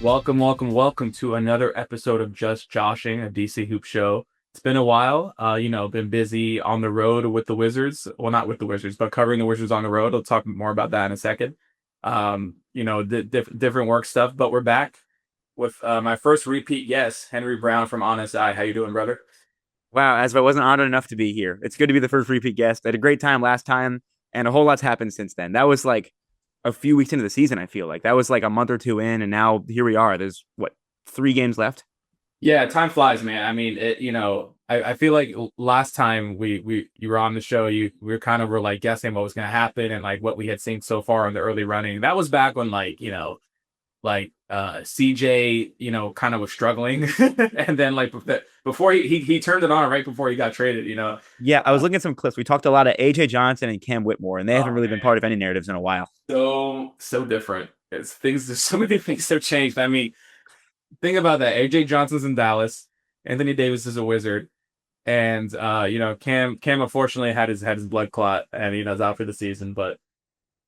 Welcome, welcome, welcome to another episode of Just Joshing, a DC Hoop show. It's been a while. Been busy on the road with the Wizards. Well, not with the Wizards, but covering the Wizards on the road. I'll talk more about that in a second. Different work stuff, but we're back with my first repeat guest, Henry Brown from Honest Eye. How you doing, brother? Wow, as if I wasn't honored enough to be here. It's good to be the first repeat guest. I had a great time last time, and a whole lot's happened since then. That was like a few weeks into the season, I feel like. That was like a month or two in, and now here we are. There's what, 3 games left? Yeah, time flies, man. I mean, I feel like last time we you were on the show, we were like guessing what was going to happen and like what we had seen so far in the early running. That was back when CJ, kind of was struggling, and then like before he turned it on right before he got traded. Yeah, I was looking at some clips. We talked a lot of AJ Johnson and Cam Whitmore, and they haven't Oh really been man, part of any narratives in a while. so different. There's so many things have changed. I mean, think about that. AJ Johnson's in Dallas. Anthony Davis is a Wizard. And Cam unfortunately had his blood clot and is out for the season, but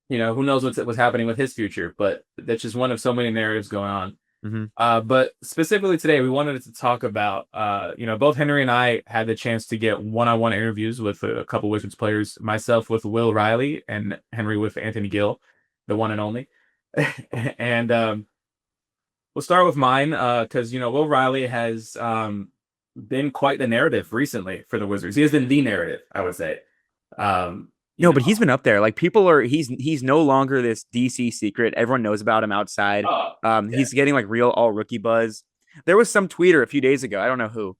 who knows what's happening with his future, but that's just one of so many narratives going on. Mm-hmm. But specifically today we wanted to talk about both Henry and I had the chance to get one-on-one interviews with a couple Wizards players, myself with Will Riley and Henry with Anthony Gill, the one and only. And we'll start with mine because Will Riley has been quite the narrative recently for the Wizards. He has been the narrative, I would say. No, but he's been up there. Like people are, he's no longer this DC secret. Everyone knows about him outside. Yeah. He's getting like real all rookie buzz. There was some tweeter a few days ago, I don't know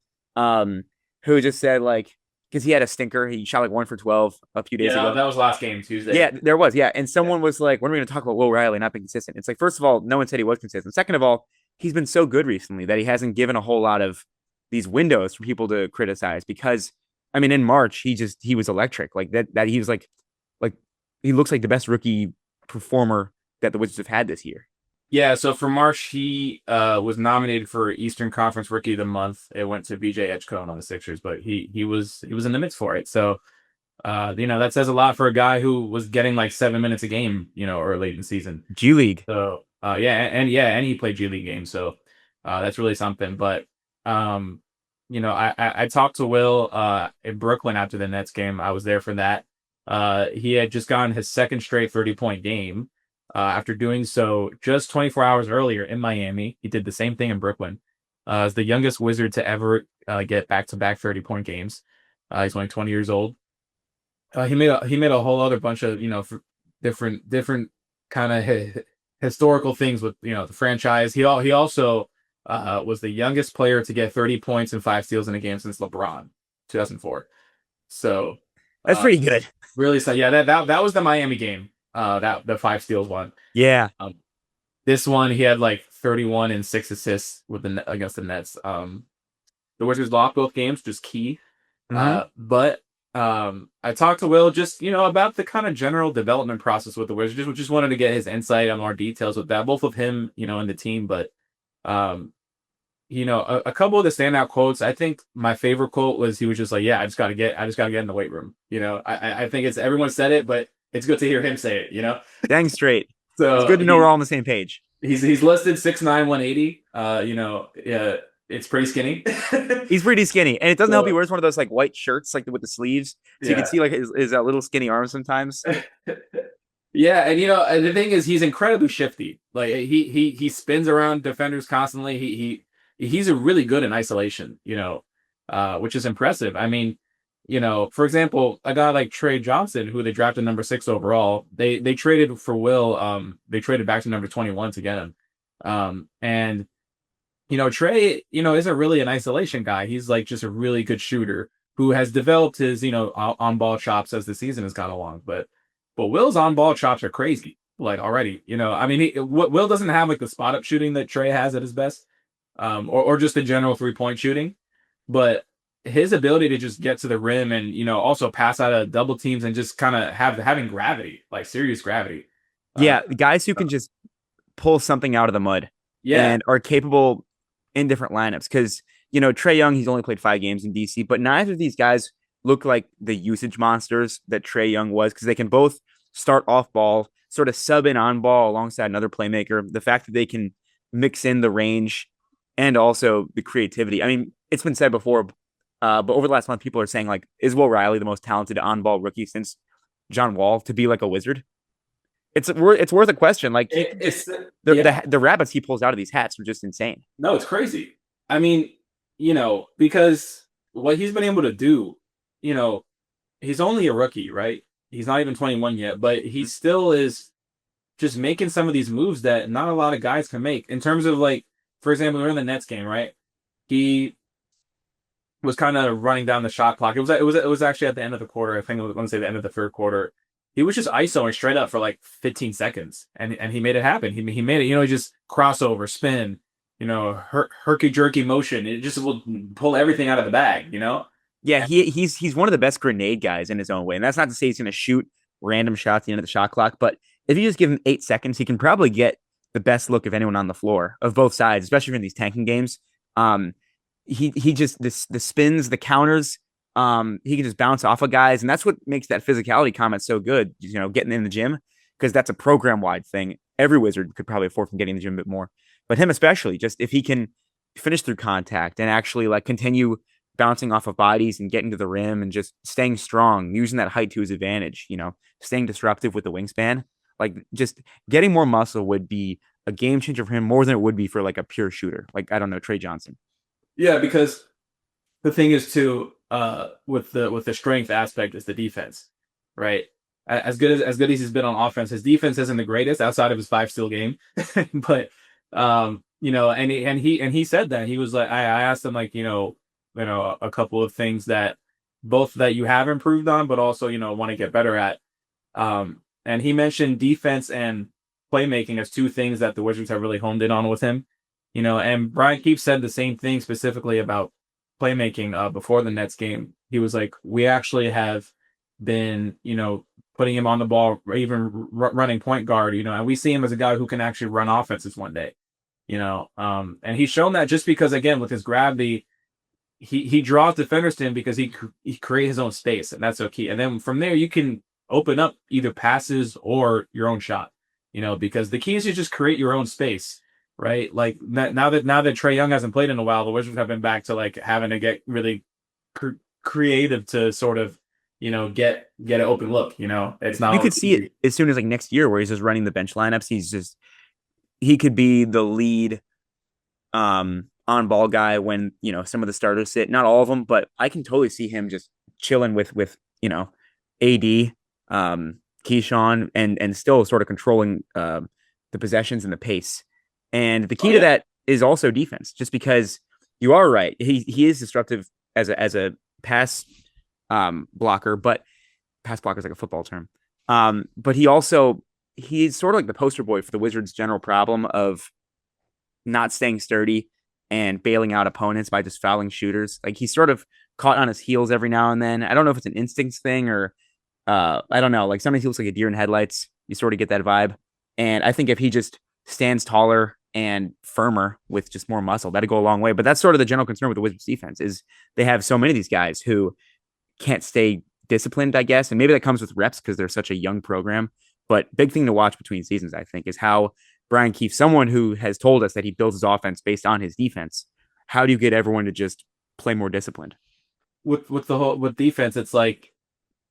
who just said like because he had a stinker, he shot like 1 for 12 a few days ago. That was last game Tuesday. Yeah, there was. Yeah, and someone was like, "When are we going to talk about Will Riley not being consistent?" It's like, first of all, no one said he was consistent. Second of all, he's been so good recently that he hasn't given a whole lot of these windows for people to criticize because I mean, in March, he was electric. Like that he was like he looks like the best rookie performer that the Wizards have had this year. Yeah, so for March, he was nominated for Eastern Conference Rookie of the Month. It went to BJ Edgecombe on the Sixers, but he was in the mix for it. So that says a lot for a guy who was getting like 7 minutes a game, early in the season. G League. So and he played G League games, so that's really something. But I talked to Will in Brooklyn after the Nets game. I was there for that. He had just gotten his second straight 30-point game. After doing so just 24 hours earlier in Miami. He did the same thing in Brooklyn. As the youngest Wizard to ever get back-to-back 30-point games. He's only 20 years old. He made a whole other bunch of different kind of historical things with the franchise. He also was the youngest player to get 30 points and 5 steals in a game since LeBron, 2004. So that's pretty good. Really, so yeah, that was the Miami game. That the 5 steals one. Yeah. This one he had like 31 and 6 assists against the Nets. The Wizards lost both games, just key. Mm-hmm. But I talked to Will just about the kind of general development process with the Wizards. Just wanted to get his insight on more details with that, both of him, and the team. But a couple of the standout quotes. I think my favorite quote was he was just like, "Yeah, I just got to get in the weight room." I think it's everyone said it, but it's good to hear him say it, Dang straight. So it's good to know we're all on the same page. He's listed 6'9", 180. Yeah, it's pretty skinny. He's pretty skinny, and it doesn't help he wears one of those like white shirts, like with the sleeves, so you can see like his little skinny arms sometimes. Yeah, and the thing is, he's incredibly shifty. Like he spins around defenders constantly. He's a really good in isolation. Which is impressive. I mean. For example, a guy like Trey Johnson, who they drafted number 6 overall, they traded for Will. They traded back to number 21 to get him. And Trey, isn't really an isolation guy. He's like just a really good shooter who has developed his, on ball chops as the season has gone along. But Will's on ball chops are crazy. Like already, I mean, Will doesn't have like the spot up shooting that Trey has at his best, or just the general 3-point shooting, but his ability to just get to the rim and also pass out of double teams and just kind of having gravity, like serious gravity. Yeah, guys who can just pull something out of the mud. Yeah, and are capable in different lineups. Because Trae Young, he's only played 5 games in DC, but neither of these guys look like the usage monsters that Trae Young was because they can both start off ball, sort of sub in on ball alongside another playmaker. The fact that they can mix in the range and also the creativity. I mean, it's been said before, but over the last month, people are saying like, is Will Riley the most talented on-ball rookie since John Wall to be like a wizard? It's worth a question. Like It's yeah. the rabbits he pulls out of these hats are just insane. No, it's crazy. I mean, because what he's been able to do, you know, he's only a rookie, right? He's not even 21 yet, but he still is just making some of these moves that not a lot of guys can make. In terms of like, for example, we're in the Nets game, right? He was kind of running down the shot clock. It was actually at the end of the quarter. I think I want to say the end of the third quarter. He was just isoing straight up for like 15 seconds, and he made it happen. He made it. He just crossover, spin, herky jerky motion. It just will pull everything out of the bag. Yeah, he's one of the best grenade guys in his own way. And that's not to say he's going to shoot random shots at the end of the shot clock, but if you just give him 8 seconds, he can probably get the best look of anyone on the floor of both sides, especially in these tanking games. He just the spins, the counters, he can just bounce off of guys, and that's what makes that physicality comment so good. Getting in the gym, because that's a program wide thing. Every wizard could probably afford from getting in the gym a bit more, but him especially, just if he can finish through contact and actually like continue bouncing off of bodies and getting to the rim and just staying strong, using that height to his advantage, staying disruptive with the wingspan. Like just getting more muscle would be a game changer for him more than it would be for like a pure shooter. Like, I don't know, Trey Johnson. Yeah, because the thing is too, with the strength aspect is the defense, right? As good as he's been on offense, his defense isn't the greatest outside of his 5 steal game, but and he said that he was like, I asked him like, a couple of things that both that you have improved on, but also want to get better at. And he mentioned defense and playmaking as two things that the Wizards have really honed in on with him. And Brian Keefe said the same thing specifically about playmaking before the Nets game. He was like, we actually have been, putting him on the ball, or even running point guard, and we see him as a guy who can actually run offenses one day, and he's shown that just because, again, with his gravity, he draws defenders to him because he creates his own space, and that's so key. And then from there, you can open up either passes or your own shot, because the key is to just create your own space, right? Like now that Trae Young hasn't played in a while, the Wizards have been back to like having to get really creative to sort of get an open look. It's not. You could see it as soon as like next year, where he's just running the bench lineups. He could be the lead on ball guy when some of the starters sit. Not all of them, but I can totally see him just chilling with AD, Keyshawn, and still sort of controlling the possessions and the pace. And the key to that is also defense, just because you are right. He is disruptive as a pass blocker, but pass blocker is like a football term. But he's sort of like the poster boy for the Wizards' general problem of not staying sturdy and bailing out opponents by just fouling shooters. Like, he's sort of caught on his heels every now and then. I don't know if it's an instincts thing or I don't know. Like, sometimes he looks like a deer in headlights. You sort of get that vibe. And I think if he just stands taller and firmer with just more muscle, that'd go a long way. But that's sort of the general concern with the Wizards defense, is they have so many of these guys who can't stay disciplined, I guess. And maybe that comes with reps because they're such a young program. But big thing to watch between seasons, I think, is how Brian Keefe, someone who has told us that he builds his offense based on his defense, how do you get everyone to just play more disciplined? With defense, it's like,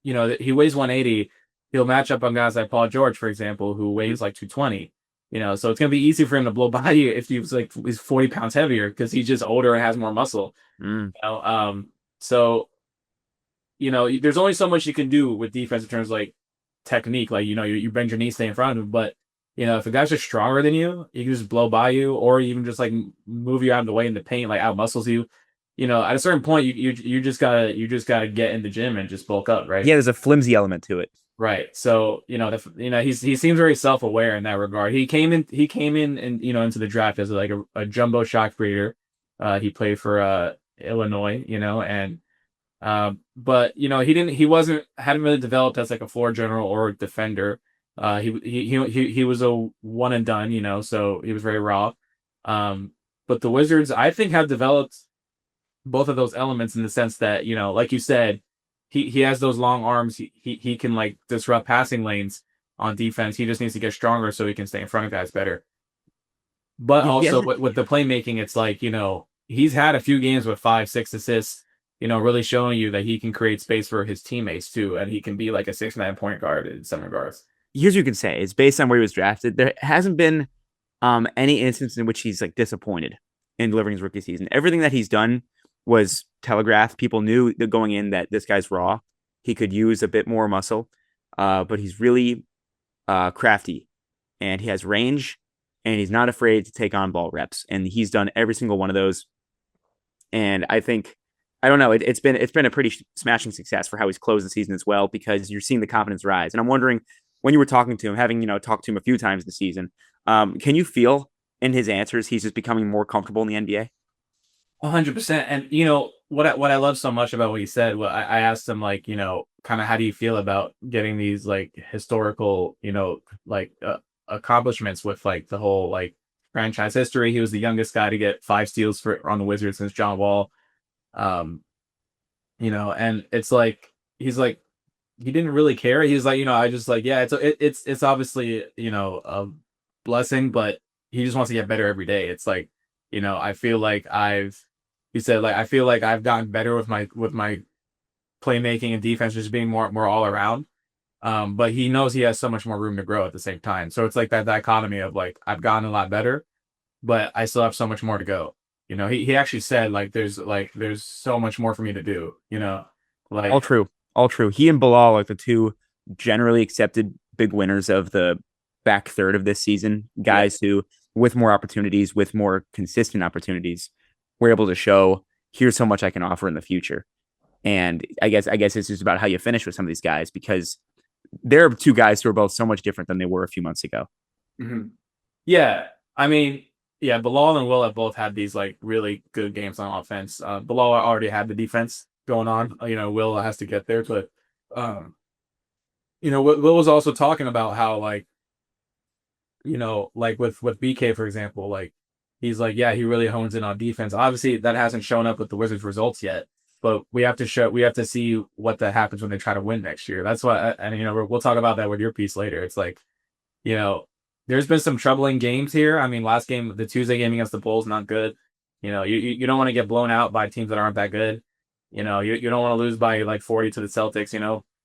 he weighs 180. He'll match up on guys like Paul George, for example, who weighs like 220. So it's gonna be easy for him to blow by you if he's 40 pounds heavier because he's just older and has more muscle. So there's only so much you can do with defense in terms of like technique. Like, you bend your knees, stay in front of him, but if a guy's just stronger than you, he can just blow by you, or even just like move you out of the way in the paint, like out muscles you. At a certain point, you just gotta get in the gym and just bulk up, right? Yeah, there's a flimsy element to it. Right. So, he seems very self-aware in that regard. He came in and, into the draft as like a jumbo shock breeder. He played for Illinois, and but hadn't really developed as like a floor general or a defender. He was a one and done, so he was very raw. But the Wizards, I think, have developed both of those elements in the sense that, like you said, he has those long arms. He can like disrupt passing lanes on defense. He just needs to get stronger so he can stay in front of guys better. But He also hasn't. with the playmaking, it's like, he's had a few games with 5, 6 assists, really showing you that he can create space for his teammates too. And he can be like a 6, 9 point guard in some regards. Here's what you can say: it's based on where he was drafted. There hasn't been any instance in which he's like disappointed in delivering his rookie season. Everything that he's done was telegraphed. People knew that going in that this guy's raw. He could use a bit more muscle, but he's really crafty, and he has range, and he's not afraid to take on ball reps. And he's done every single one of those. And I think, I don't know, it's been a pretty smashing success for how he's closed the season as well, because you're seeing the confidence rise. And I'm wondering, when you were talking to him, having talked to him a few times this season, can you feel in his answers he's just becoming more comfortable in the NBA? 100%. And what I love so much about what he said, I asked him, like, kind of how do you feel about getting these like historical, like accomplishments with like the whole like franchise history. He was the youngest guy to get 5 steals on the Wizards since John Wall. Um, and it's like he's like he didn't really care. He's like, I just like, yeah, it's obviously, a blessing, but he just wants to get better every day. It's like, I feel like he said, like, I feel like I've gotten better with my playmaking and defense, just being more all around. But he knows he has so much more room to grow at the same time. So it's like that dichotomy of like, I've gotten a lot better, but I still have so much more to go. He actually said like, there's so much more for me to do, All like, true. All true. He and Bilal are the two generally accepted big winners of the back third of this season. yeah. Guys who, with more opportunities, with more consistent opportunities, were able to show, here's how much I can offer in the future. And I guess it's just about how you finish with some of these guys, because they're two guys who are both so much different than they were a few months ago. Mhm. Yeah. I mean, yeah, Bilal and Will have both had these like really good games on offense. Bilal already had the defense going on. Will has to get there, but um, Will was also talking about how like, like with BK, for example, like he's like, yeah, he really hones in on defense. Obviously, that hasn't shown up with the Wizards results yet, but we have to see what that happens when they try to win next year. That's why, and we'll talk about that with your piece later. It's like, you know, there's been some troubling games here. I mean, last game, the Tuesday game against the Bulls, not good. You don't want to get blown out by teams that aren't that good. You don't want to lose by like 40 to the Celtics.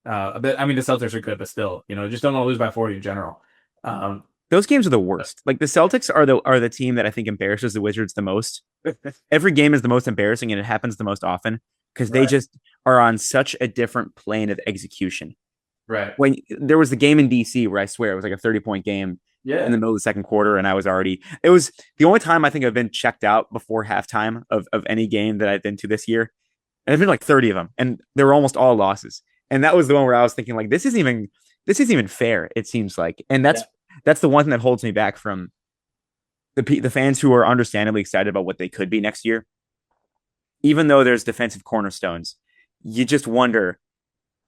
A bit. I mean, the Celtics are good, but still, just don't want to lose by 40 in general. Um, Those games are the worst. Like the Celtics are the team that I think embarrasses the Wizards the most. Every game is the most embarrassing, and it happens the most often because they right, just are on such a different plane of execution. right, When there was the game in DC where I swear it was like a 30-point game in yeah, the middle of the second quarter, and it was the only time I think I've been checked out before halftime of any game that I've been to this year. And I've been like 30 of them, and they were almost all losses. And that was the one where I was thinking, like, this isn't even fair, it seems like. And yeah, that's the one thing that holds me back from the fans who are understandably excited about what they could be next year. Even though there's defensive cornerstones, you just wonder,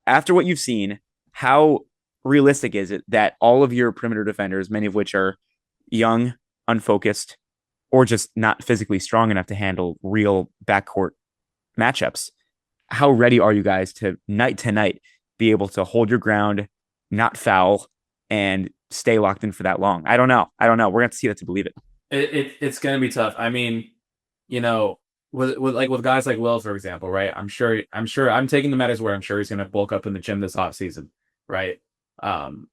after what you've seen, how realistic is it that all of your perimeter defenders, many of which are young, unfocused, or just not physically strong enough to handle real backcourt matchups, how ready are you guys to night be able to hold your ground, not foul, and stay locked in for that long? I don't know. We're going to have to see that to believe it. it's gonna be tough. I mean, you know, with guys like Will, for example, right? I'm taking him at his word. I'm sure he's gonna bulk up in the gym this off season, right? Um,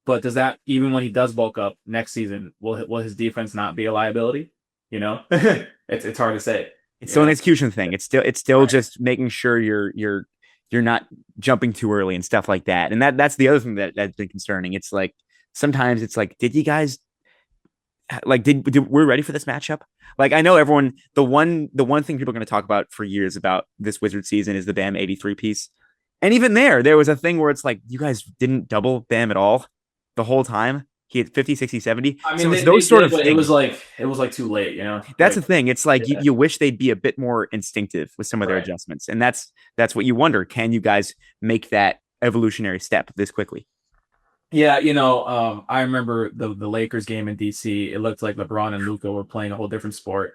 but does that, even when he does bulk up next season, will his defense not be a liability? It's hard to say. It's You still an know, execution thing. It's still right? just making sure you're not jumping too early and stuff like that. And that's the other thing that's been concerning. It's like sometimes it's like, did you guys like did we're ready for this matchup? Like I know everyone, the one thing people are going to talk about for years about this Wizard season is the Bam 83 piece. And even there was a thing where it's like, you guys didn't double Bam at all the whole time. He had 50, 60, 70. I mean, So it's they those sort did, of but things. it was like too late. That's the Like, thing. It's like you, yeah, you wish they'd be a bit more instinctive with some of their right. adjustments. And that's what you wonder. Can you guys make that evolutionary step this quickly? Yeah, I remember the Lakers game in DC. It looked like LeBron and Luca were playing a whole different sport.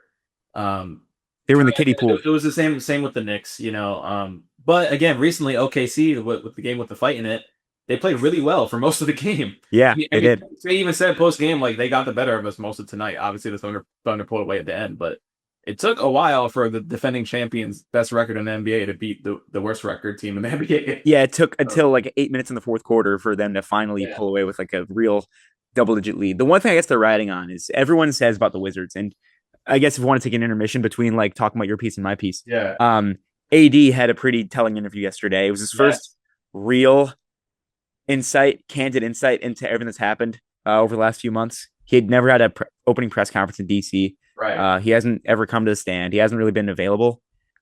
Um, They were in the kiddie pool. it was the same with the Knicks. But again, recently OKC with the game with the fight in it, they played really well for most of the game. Yeah, I they mean, did. they even said post game like they got the better of us most of tonight. Obviously, the Thunder pulled away at the end, but it took a while for the defending champions, best record in the NBA, to beat the worst record team in the NBA. Yeah, it took So, until like 8 minutes in the fourth quarter for them to finally yeah, pull away with like a real double-digit lead. The one thing I guess they're riding on is everyone says about the Wizards, and I guess if we want to take an intermission between like talking about your piece and my piece, yeah, um, AD had a pretty telling interview yesterday. It was his first yes, real candid insight into everything that's happened over the last few months. He had never had an opening press conference in DC. right, He hasn't ever come to the stand. He hasn't really been available.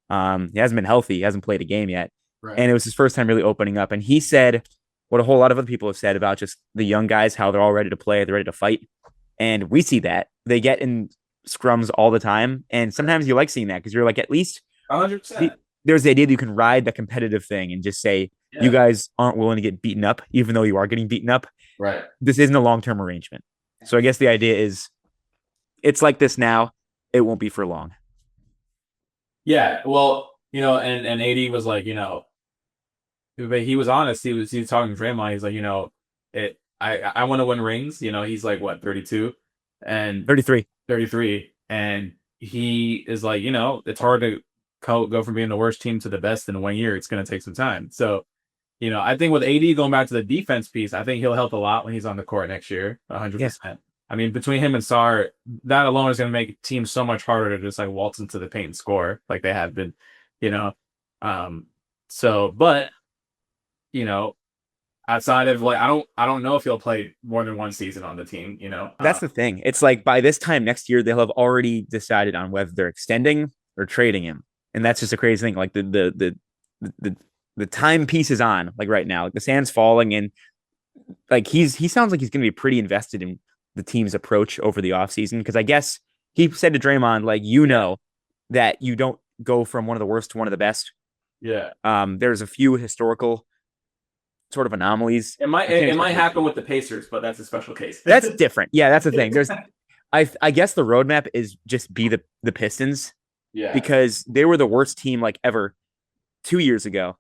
He hasn't been healthy. He hasn't played a game yet. right. And it was his first time really opening up. And he said what a whole lot of other people have said about just the young guys, how they're all ready to play, they're ready to fight. And we see that. They get in scrums all the time. And sometimes you like seeing that because you're like, at least 100%. there's the idea that you can ride the competitive thing and just say, you Yeah, guys aren't willing to get beaten up, even though you are getting beaten up. right. This isn't a long term arrangement. So I guess the idea is it's like this now. It won't be for long. Yeah, well, and AD was like, but he was honest. He was talking to Draymond. He's like, I want to win rings. He's like what 32 and 33. 33, and he is like, it's hard to go from being the worst team to the best in 1 year. It's going to take some time. So, I think with AD going back to the defense piece, I think he'll help a lot when he's on the court next year. Yeah. 100%. I mean, between him and Sarr, that alone is going to make teams so much harder to just like waltz into the paint and score like they have been, you know. So, but you know, outside of like, I don't know if he'll play more than one season on the team. That's the thing. It's like by this time next year, they'll have already decided on whether they're extending or trading him. And that's just a crazy thing. Like the timepiece is on, like right now. Like the sand's falling, and like he sounds like he's gonna be pretty invested in the team's approach over the offseason. Because I guess he said to Draymond, like, that you don't go from one of the worst to one of the best. Yeah. There's a few historical sort of anomalies. It might happen with the Pacers, but that's a special case. That's different. Yeah, that's the thing. I guess the roadmap is just be the Pistons. Yeah. Because they were the worst team like ever 2 years ago.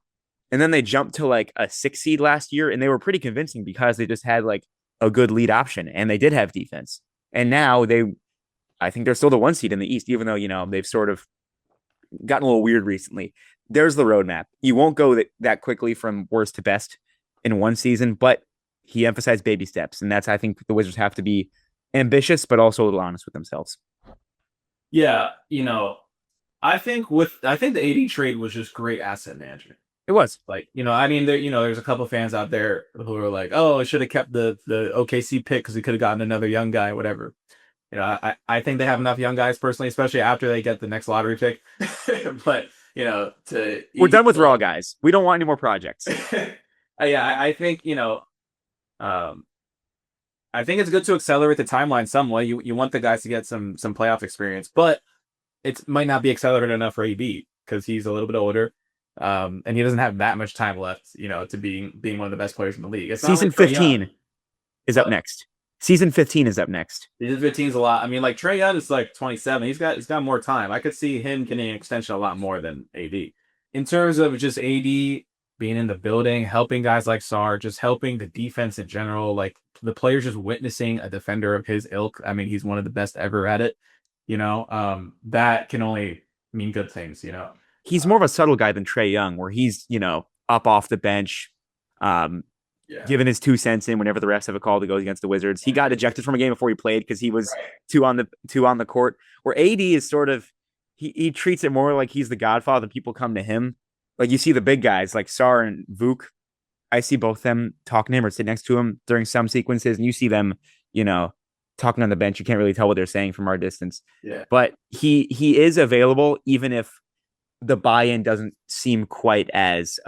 And then they jumped to like a 6 seed last year, and they were pretty convincing because they just had like a good lead option and they did have defense. And now I think they're still the 1 seed in the East, even though, they've sort of gotten a little weird recently. There's the roadmap. You won't go that quickly from worst to best in one season, but he emphasized baby steps. And I think the Wizards have to be ambitious, but also a little honest with themselves. Yeah. I think the AD trade was just great asset management. It was. Like, I mean, there's a couple of fans out there who are like, oh, I should have kept the OKC pick because we could have gotten another young guy, whatever. I think they have enough young guys personally, especially after they get the next lottery pick. But, we're done with raw guys. We don't want any more projects. Yeah, I think, I think it's good to accelerate the timeline some way. You want the guys to get some playoff experience, but it might not be accelerated enough for AD because he's a little bit older. And he doesn't have that much time left, to being one of the best players in the league. Season 15 is up next. Season 15 is up next. Season 15 is a lot. I mean, like Trae Young is like 27. He's got more time. I could see him getting an extension a lot more than AD. In terms of just AD being in the building, helping guys like Sarr, just helping the defense in general, like the players just witnessing a defender of his ilk. I mean, he's one of the best ever at it. That can only mean good things. He's more of a subtle guy than Trae Young, where he's, up off the bench, giving his 2 cents in whenever the refs have a call that goes against the Wizards. He got ejected from a game before he played because he was two on the court. Where AD is sort of he treats it more like he's the godfather and people come to him. Like you see the big guys like Sarr and Vuk. I see both them talking to him or sit next to him during some sequences, and you see them, talking on the bench. You can't really tell what they're saying from our distance. Yeah. But he is available even if the buy-in doesn't seem quite as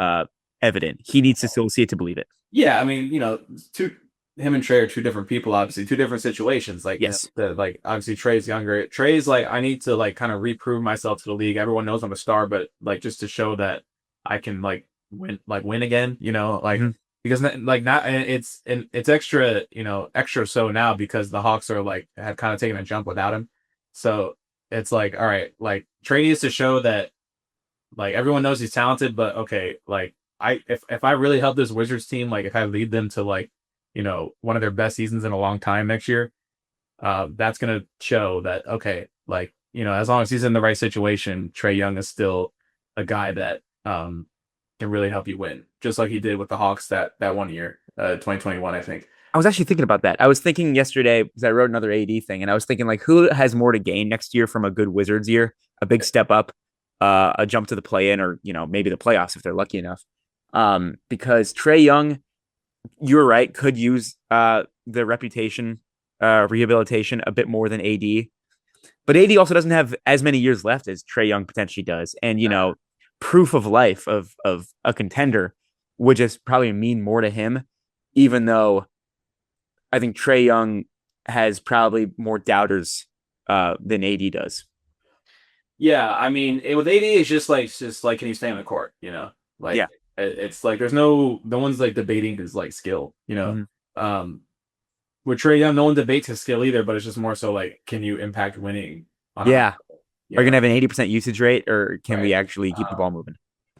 evident. He needs to still see it to believe it. Yeah, I mean, him and Trae are two different people, obviously, two different situations. Like, yes, like obviously Trae's younger. Trae's like, I need to like kind of reprove myself to the league. Everyone knows I'm a star, but like just to show that I can like win again, because like not it's extra, extra so now because the Hawks are like had kind of taken a jump without him. So it's like, all right, like Trae needs to show that like everyone knows he's talented, but okay, like if I really help this Wizards team, like if I lead them to like, one of their best seasons in a long time next year, that's gonna show that okay, like as long as he's in the right situation, Trae Young is still a guy that can really help you win, just like he did with the Hawks that one year, 2021, I think. I was actually thinking about that. I was thinking yesterday because I wrote another AD thing, and I was thinking like, who has more to gain next year from a good Wizards year, a big step up, a jump to the play-in, or maybe the playoffs if they're lucky enough. Because Trae Young, you're right, could use the reputation rehabilitation a bit more than AD, but AD also doesn't have as many years left as Trae Young potentially does, and proof of life of a contender would just probably mean more to him, even though I think Trae Young has probably more doubters than AD does. Yeah, I mean, with AD, it's just like, can you stay on the court? Like Yeah. it's like there's no one's like debating his like skill. Mhm. Um, with Trae Young, no one debates his skill either, but it's just more so like, can you impact winning on a high Yeah. level? Are you going to have an 80% usage rate, or can we Right. actually keep the ball Um, moving?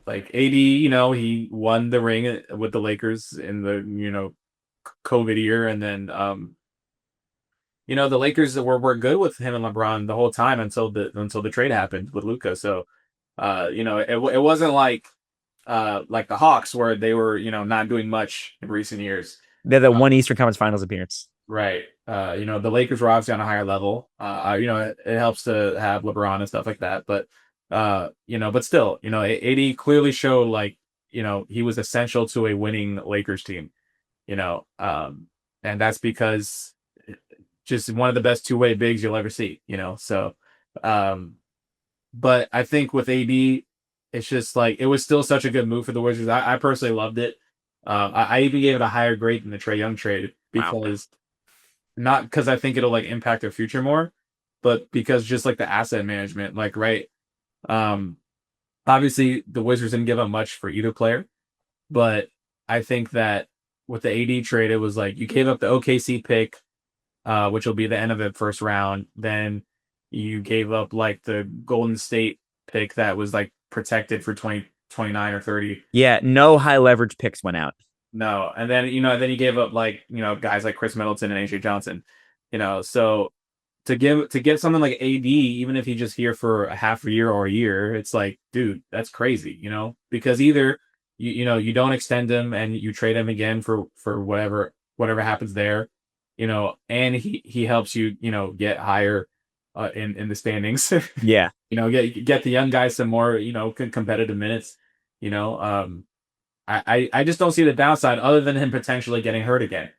like AD, he won the ring with the Lakers in the COVID year, and then the Lakers were good with him and LeBron the whole time until the trade happened with Luka. So it wasn't like the Hawks where they were not doing much in recent years. They're the one Eastern Conference Finals appearance. Right. The Lakers were obviously on a higher level. It helps to have LeBron and stuff like that. But still, AD clearly showed like, he was essential to a winning Lakers team, and that's because just one of the best two-way bigs you'll ever see. So, um, but I think with AD, it's just like, it was still such a good move for the Wizards. I personally loved it. I even gave it a higher grade than the Trae Young trade Wow. because not because I think it'll like impact their future more, but because just like the asset management, like, right. Um, Obviously the Wizards didn't give up much for either player, but I think that with the AD trade, it was like you gave up the OKC pick, which will be the end of the first round. Then you gave up like the Golden State pick that was like protected for 2029 or 30. Yeah, no high leverage picks went out. No. And then you gave up like, guys like Chris Middleton and AJ Johnson, so to get something like AD, even if he's just here for a half a year or a year, it's like, dude, that's crazy, because either you don't extend him and you trade him again for whatever happens there, and he helps you, get higher in the standings. Yeah. Get the young guys some more, competitive minutes, you know. I just don't see the downside other than him potentially getting hurt again,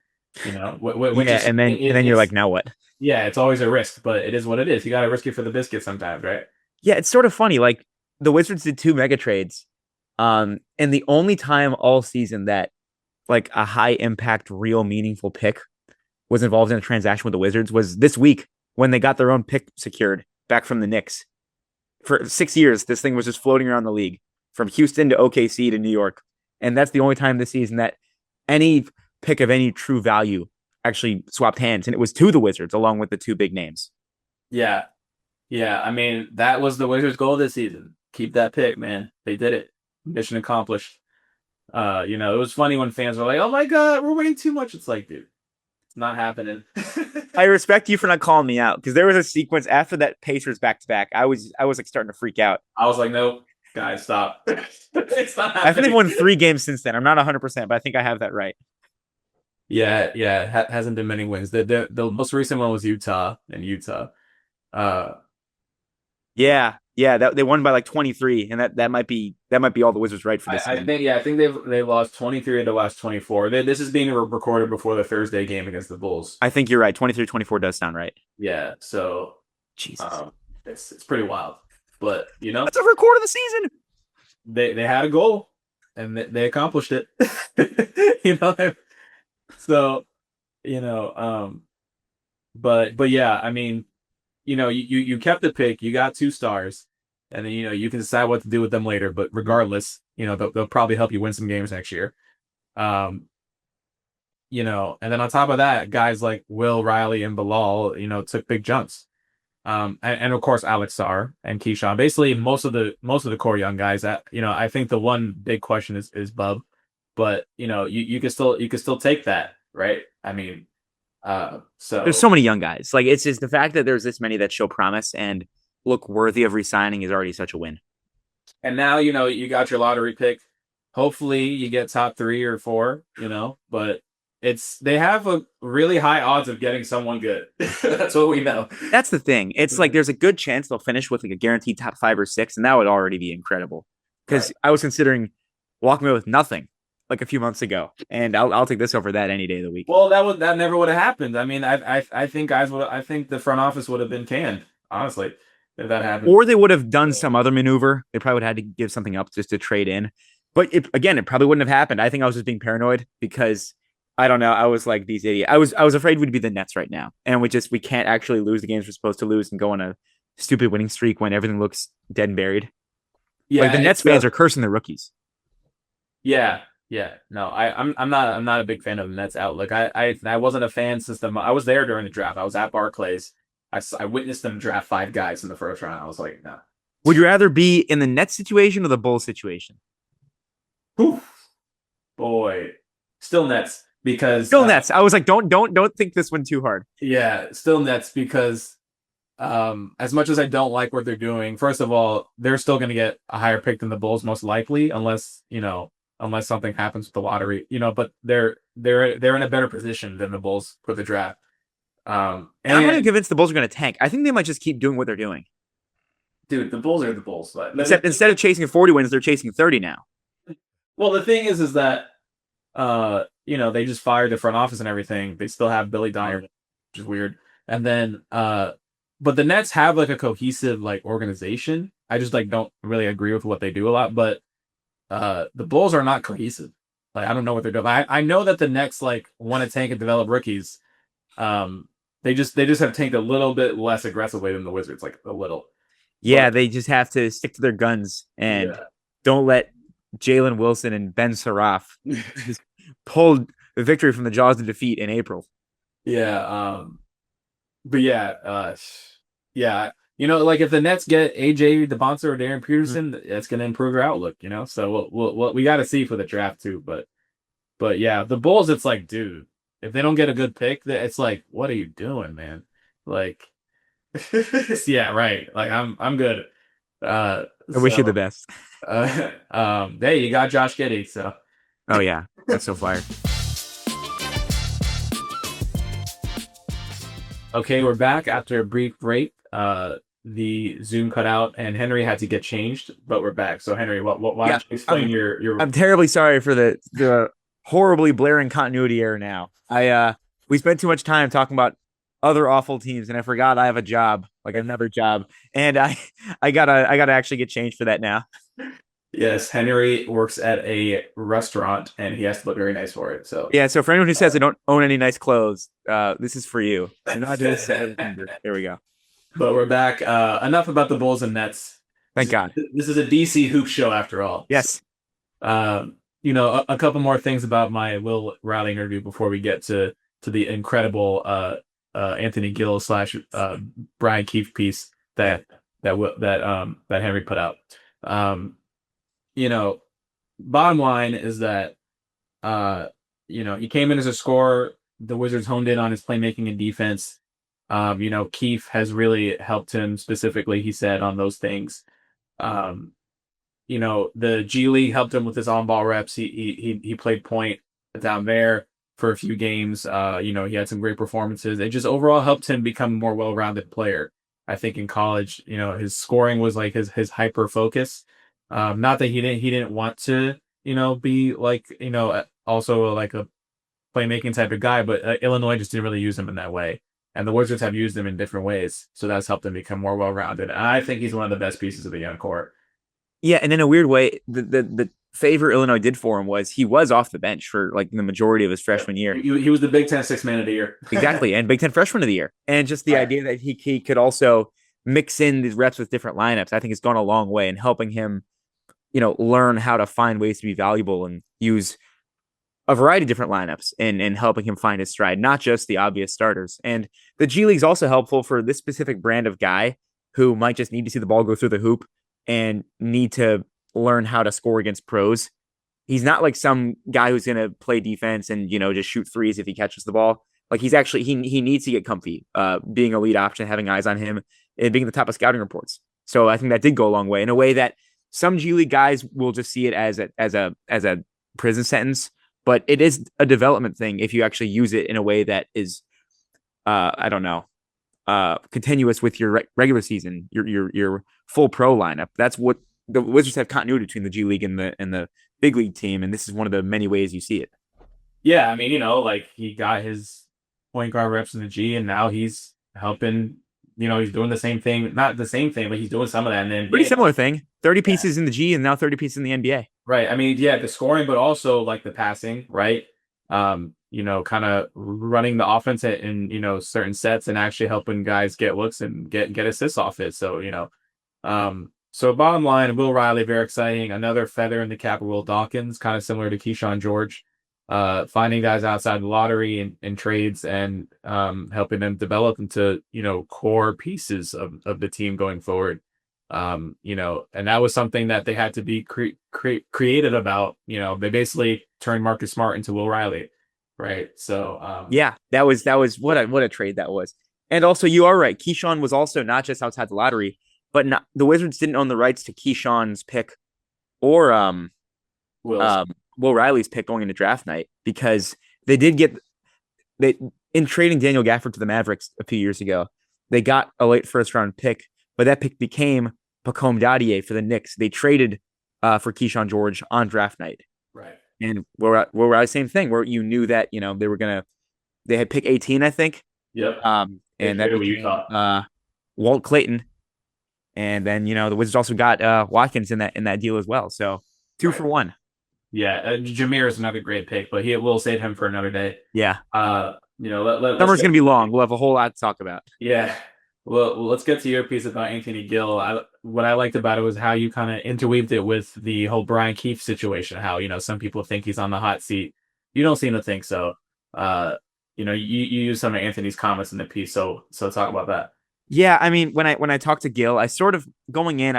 which Yeah, is and then you're like, now what? yeah, it's always a risk, but it is what it is. You got to risk it for the biscuit sometimes, right? Yeah, it's sort of funny. Like the Wizards did two mega trades. And the only time all season that like a high impact, real meaningful pick was involved in a transaction with the Wizards was this week when they got their own pick secured back from the Knicks. For 6 years, this thing was just floating around the league from Houston to OKC to New York. And that's the only time this season that any pick of any true value actually swapped hands. And it was to the Wizards along with the two big names. Yeah. Yeah. I mean, that was the Wizards' goal this season. Keep that pick, man. They did it. Mission accomplished. It was funny when fans were like, "Oh my God, we're winning too much." It's like, dude, it's not happening. I respect you for not calling me out because there was a sequence after that Pacers back to back. I was like starting to freak out. I was like, "Nope, guys, stop." It's not I think they've happening. won 3 games since then. I'm not 100%, but I think I have that right. Yeah, yeah, hasn't been many wins. The most recent one was Utah and Utah. Uh, Yeah, yeah, that they won by like 23, and that might be all the Wizards right for this I season. think I think they've lost 23 of the last 24. This is being recorded before the Thursday game against the Bulls. I think you're right. 23-24 does sound right. Yeah, so Jesus, it's pretty wild, but that's a record of the season. they had a goal and they accomplished it. you know, so you know, but yeah, I mean, you kept the pick, you got 2 stars, and then you can decide what to do with them later. But regardless, they'll probably help you win some games next year. Um, and then on top of that, guys like Will Riley and Bilal, took big jumps. And of course Alex Sarr and Keyshawn. Basically, most of the core young guys. That I think the one big question is Bub, but you can still take that, right? I mean, There's so so many young guys. Like it's just the fact that there's this many that show promise and look worthy of resigning is already such a win. and now you got your lottery pick. Hopefully, you get top 3 or 4. But they have a really high odds of getting someone good. That's what we know. That's the thing. It's like there's a good chance they'll finish with like a guaranteed top 5 or 6, and that would already be incredible. Because Right. I was considering walking away with nothing like a few months ago, and I'll take this over that any day of the week. Well, that never would have happened. I mean, I think I think the front office would have been canned, honestly, if that happened. Or they would have done some other maneuver. They probably would have had to give something up just to trade in. But it probably wouldn't have happened. I think I was just being paranoid because I don't know. I was like these idiots. I was afraid we'd be the Nets right now, and we can't actually lose the games we're supposed to lose and go on a stupid winning streak when everything looks dead and buried. Yeah, Like the Nets fans are cursing their rookies. yeah, yeah. No, I'm not a big fan of the Nets outlook. I wasn't a fan since I was there during the draft. I was at Barclays. I witnessed them draft 5 guys in the first round. I was like, no. Would you rather be in the Nets situation or the Bulls situation? Whew, boy, still Nets because Still Nets. I was like, don't think this one too hard. yeah, still Nets because as much as I don't like what they're doing, first of all, they're still going to get a higher pick than the Bulls most likely, unless something happens with the lottery, But they're in a better position than the Bulls for the draft. And I'm not even convinced the Bulls are going to tank. I think they might just keep doing what they're doing. Dude, the Bulls are the Bulls. Except instead of chasing 40 wins, they're chasing 30 now. Well, the thing is that they just fired the front office and everything. They still have Billy Dyer, which is weird. And then but the Nets have like a cohesive like organization. I just like don't really agree with what they do a lot, but the Bulls are not cohesive. Like I don't know what they're doing. I know that the Nets like want to tank and develop rookies. They just have tanked a little bit less aggressively than the Wizards, like a little. Yeah, But they just have to stick to their guns and yeah. don't let Jalen Wilson and Ben Saraf just pull the victory from the jaws of defeat in April. Yeah, but yeah, yeah, like if the Nets get AJ DeBonce or Darren Peterson, that's going to improve their outlook, So we got to see for the draft too, but yeah, the Bulls, it's like, dude, if they don't get a good pick, it's like, what are you doing, man? Like, yeah, right. Like I'm good. I wish you the So, best. hey, you got Josh Giddey, so. Oh, yeah. That's so fire. Okay, we're back after a brief break. The Zoom cut out and Henry had to get changed, but we're back. So Henry, why don't you explain your I'm terribly sorry for the horribly blaring continuity error now. We spent too much time talking about other awful teams and I forgot I have a job, like another job. And I gotta actually get changed for that now. Yes, Henry works at a restaurant and he has to look very nice for it. So yeah, so for anyone who says I don't own any nice clothes, this is for you. I'm not doing this. There we go. But we're back. Enough about the Bulls and Nets. Thank God. This is a DC hoop show after all. Yes. A couple more things about my Will Riley interview before we get to the incredible Anthony Gill / Brian Keefe piece that Henry put out. Bottom line is that he came in as a scorer. The Wizards honed in on his playmaking and defense. Keefe has really helped him specifically, he said, on those things. The G League helped him with his on-ball reps. He played point down there for a few games. He had some great performances. It just overall helped him become a more well-rounded player. I think in college, his scoring was like his hyper focus. Not that he didn't want to, be like, also like a playmaking type of guy, but Illinois just didn't really use him in that way. And the Wizards have used him in different ways. So that's helped him become more well-rounded. And I think he's one of the best pieces of the young core. Yeah, and in a weird way, the favor Illinois did for him was he was off the bench for like the majority of his freshman year. He was the Big Ten Sixth Man of the Year. Exactly, and Big Ten Freshman of the Year. And just the idea that he could also mix in these reps with different lineups, I think has gone a long way in helping him, learn how to find ways to be valuable and use a variety of different lineups and helping him find his stride, not just the obvious starters. And the G League's also helpful for this specific brand of guy who might just need to see the ball go through the hoop and need to learn how to score against pros. He's not like some guy who's going to play defense and, just shoot threes if he catches the ball. Like he's actually, he needs to get comfy, being a lead option, having eyes on him, and being the top of scouting reports. So I think that did go a long way in a way that some G League guys will just see it as a prison sentence, but it is a development thing if you actually use it in a way that is, I don't know, continuous with your regular season, your full pro lineup. That's what the Wizards have continuity between the G League and the big league team, and this is one of the many ways you see it. Yeah, I mean, like he got his point guard reps in the G, and now he's helping. He's doing the same thing, not the same thing, but he's doing some of that. And then pretty similar thing. 30 pieces in the G and now 30 pieces in the NBA. Right. I mean, yeah, the scoring, but also like the passing, right? Kind of running the offense in certain sets and actually helping guys get looks and get assists off it. So, so bottom line, Will Riley, very exciting. Another feather in the cap of Will Dawkins, kind of similar to Keyshawn George. Finding guys outside the lottery and trades and helping them develop into core pieces of the team going forward. And that was something that they had to be creative about. They basically turned Marcus Smart into Will Riley, right? So yeah, that was what a trade that was. And also, you are right. Keyshawn was also not just outside the lottery, but the Wizards didn't own the rights to Keyshawn's pick or Will Riley's pick going into draft night, because they did in trading Daniel Gafford to the Mavericks a few years ago, they got a late first round pick, but that pick became Pacome Dadier for the Knicks. They traded for Keyshawn George on draft night. Right. And Will Riley, same thing, where you knew that, they had pick 18, I think. Yep. And that became Walt Clayton. And then, the Wizards also got Watkins in that deal as well. So 2 for 1. Yeah, Jameer is another great pick, but we'll save him for another day. Yeah. Summer's going to be long. We'll have a whole lot to talk about. Yeah. Well, let's get to your piece about Anthony Gill. What I liked about it was how you kind of interweaved it with the whole Brian Keefe situation. How, some people think he's on the hot seat. You don't seem to think so. You use some of Anthony's comments in the piece. So talk about that. Yeah. I mean, when I talked to Gill, I sort of going in,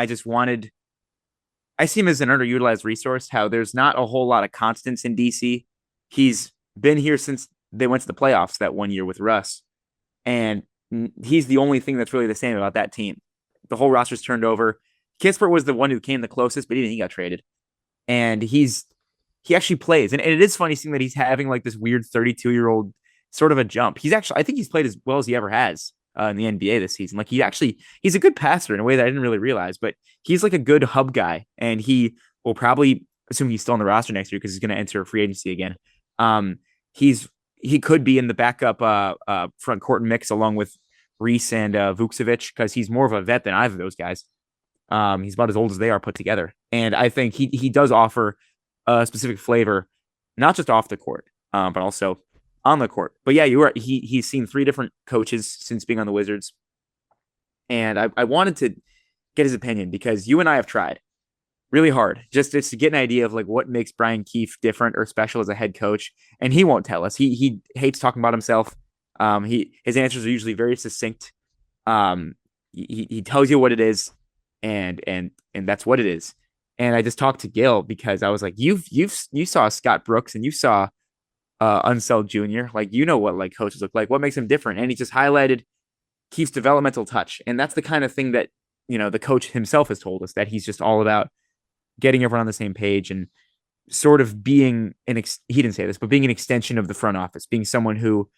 I see him as an underutilized resource, how there's not a whole lot of constants in DC. He's been here since they went to the playoffs that one year with Russ. And he's the only thing that's really the same about that team. The whole roster's turned over. Kispert was the one who came the closest, but he got traded. And he actually plays. And it is funny seeing that he's having like this weird 32-year-old sort of a jump. I think he's played as well as he ever has in the NBA this season. Like he's a good passer in a way that I didn't really realize, but he's like a good hub guy, and he will probably, assuming he's still on the roster next year because he's going to enter free agency again. He could be in the backup front court mix along with Reese and Vukcevic, because he's more of a vet than either of those guys. He's about as old as they are put together, and I think he does offer a specific flavor, not just off the court, but also on the court. But yeah, you're right. He's seen 3 different coaches since being on the Wizards. And I wanted to get his opinion because you and I have tried really hard just to get an idea of like what makes Brian Keefe different or special as a head coach. And he won't tell us. He hates talking about himself. His answers are usually very succinct. He tells you what it is, and that's what it is. And I just talked to Gill because I was like, you saw Scott Brooks and you saw Unseld Jr. Like, what like coaches look like, what makes him different. And he just highlighted Keefe's developmental touch. And that's the kind of thing that, the coach himself has told us, that he's just all about getting everyone on the same page and sort of being he didn't say this, but being an extension of the front office, being someone who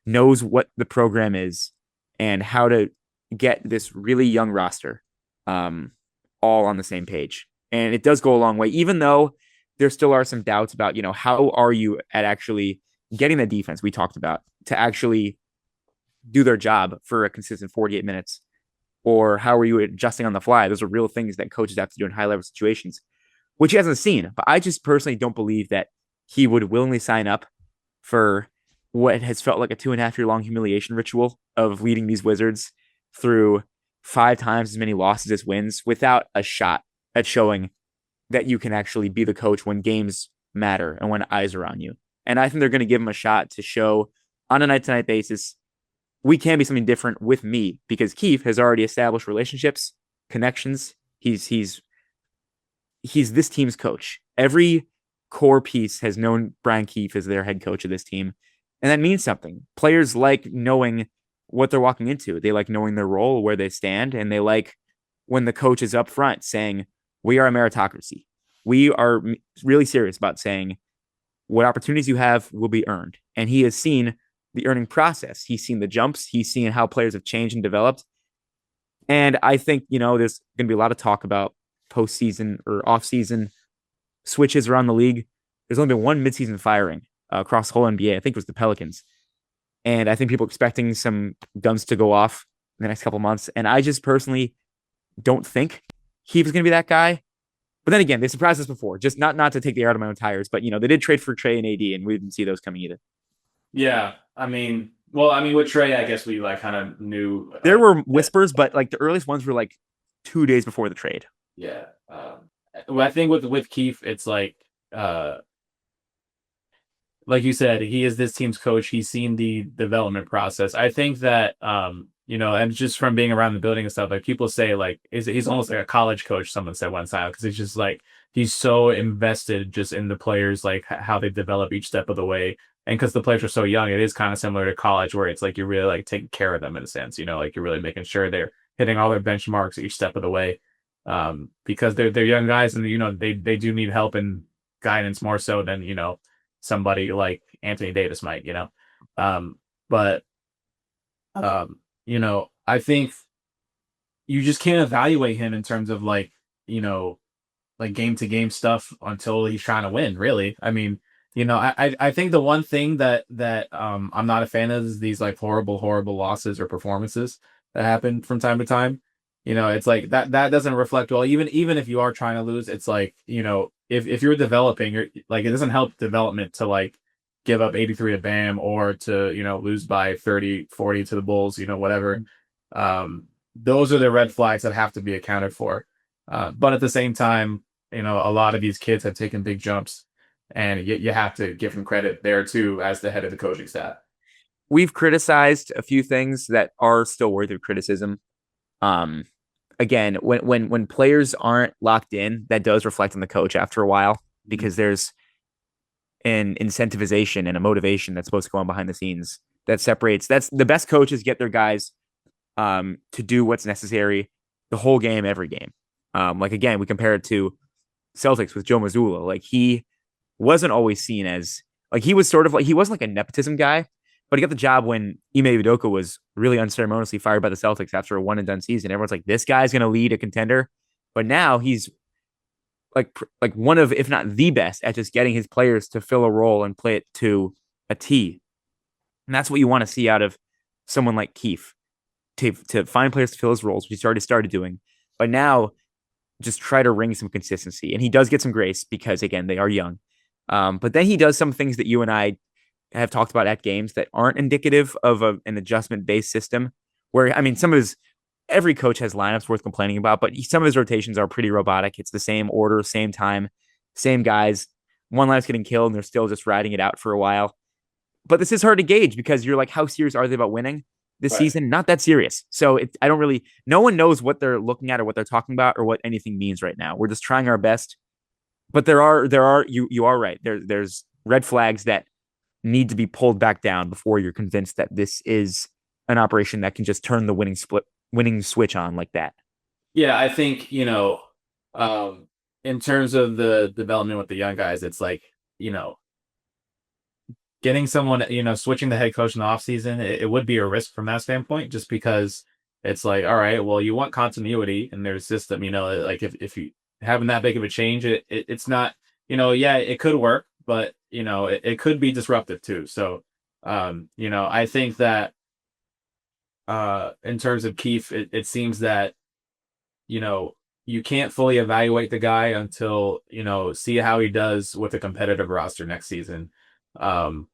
knows what the program is and how to get this really young roster all on the same page. And it does go a long way, even though there still are some doubts about, how are you at actually getting the defense we talked about to actually do their job for a consistent 48 minutes, or how are you adjusting on the fly? Those are real things that coaches have to do in high level situations, which he hasn't seen. But I just personally don't believe that he would willingly sign up for what has felt like a 2.5 year long humiliation ritual of leading these Wizards through 5 times as many losses as wins without a shot at showing that you can actually be the coach when games matter and when eyes are on you. And I think they're going to give him a shot to show on a night to night basis we can be something different with me because Keefe has already established relationships, connections. He's this team's coach. Every core piece has known Brian Keefe as their head coach of this team. And that means something. Players like knowing what they're walking into. They like knowing their role, where they stand, and they like when the coach is up front saying, we are a meritocracy. We are really serious about saying what opportunities you have will be earned. And he has seen the earning process. He's seen the jumps. He's seen how players have changed and developed. And I think, there's going to be a lot of talk about postseason or off-season switches around the league. There's only been one midseason firing across the whole NBA. I think it was the Pelicans. And I think people are expecting some guns to go off in the next couple months. And I just personally don't think Keefe is going to be that guy. But then again, they surprised us before. Just not to take the air out of my own tires, but they did trade for Trey and AD, and we didn't see those coming either. Yeah, with Trey, I guess we like kind of knew. There were whispers, but like the earliest ones were like 2 days before the trade. Yeah. Well, I think with Keefe, it's like you said, he is this team's coach. He's seen the development process. I think that and just from being around the building and stuff, like people say, like he's almost like a college coach. Someone said one time, because it's just like he's so invested just in the players, like how they develop each step of the way. And because the players are so young, it is kind of similar to college, where it's like you're really like taking care of them in a sense. Like you're really making sure they're hitting all their benchmarks each step of the way, because they're young guys, and they do need help and guidance more so than somebody like Anthony Davis might. But I think you just can't evaluate him in terms of like game to game stuff until he's trying to win. Really, I think the one thing that I'm not a fan of is these like horrible losses or performances that happen from time to time. It's like that doesn't reflect well. Even if you are trying to lose, it's like if you're developing, you're like, it doesn't help development to like give up 83 to Bam, or to lose by 30-40 to the Bulls, whatever. Those are the red flags that have to be accounted for. But at the same time, a lot of these kids have taken big jumps, and you have to give him credit there too, as the head of the coaching staff. We've criticized a few things that are still worthy of criticism. Again, when players aren't locked in, that does reflect on the coach after a while, because there's an incentivization and a motivation that's supposed to go on behind the scenes that separates. That's the best coaches get their guys to do what's necessary the whole game, every game. Like again, we compare it to Celtics with Joe Mazzulla. Like he wasn't always seen as like, he was sort of like, he wasn't like a nepotism guy, but he got the job when Ime Udoka was really unceremoniously fired by the Celtics after a one and done season. Everyone's like, this guy's going to lead a contender. But now he's like one of, if not the best, at just getting his players to fill a role and play it to a T. And that's what you want to see out of someone like Keefe, to find players to fill his roles, which he's already started doing. But now just try to wring some consistency. And he does get some grace because, again, they are young. But then he does some things that you and I have talked about at games that aren't indicative of an adjustment-based system, where, every coach has lineups worth complaining about, but some of his rotations are pretty robotic. It's the same order, same time, same guys. One lineup's getting killed, and they're still just riding it out for a while. But this is hard to gauge, because you're like, how serious are they about winning this season? Not that serious. So no one knows what they're looking at or what they're talking about or what anything means right now. We're just trying our best. But you are right. There's red flags that need to be pulled back down before you're convinced that this is an operation that can just turn the winning switch on like that. Yeah, I think, in terms of the development with the young guys, it's like, getting someone, switching the head coach in the offseason, it would be a risk from that standpoint, just because it's like, all right, well, you want continuity in their system, like if you having that big of a change, it's not, yeah, it could work, but, it could be disruptive too. So, I think that in terms of Keefe, it seems that, you can't fully evaluate the guy until, see how he does with a competitive roster next season. And,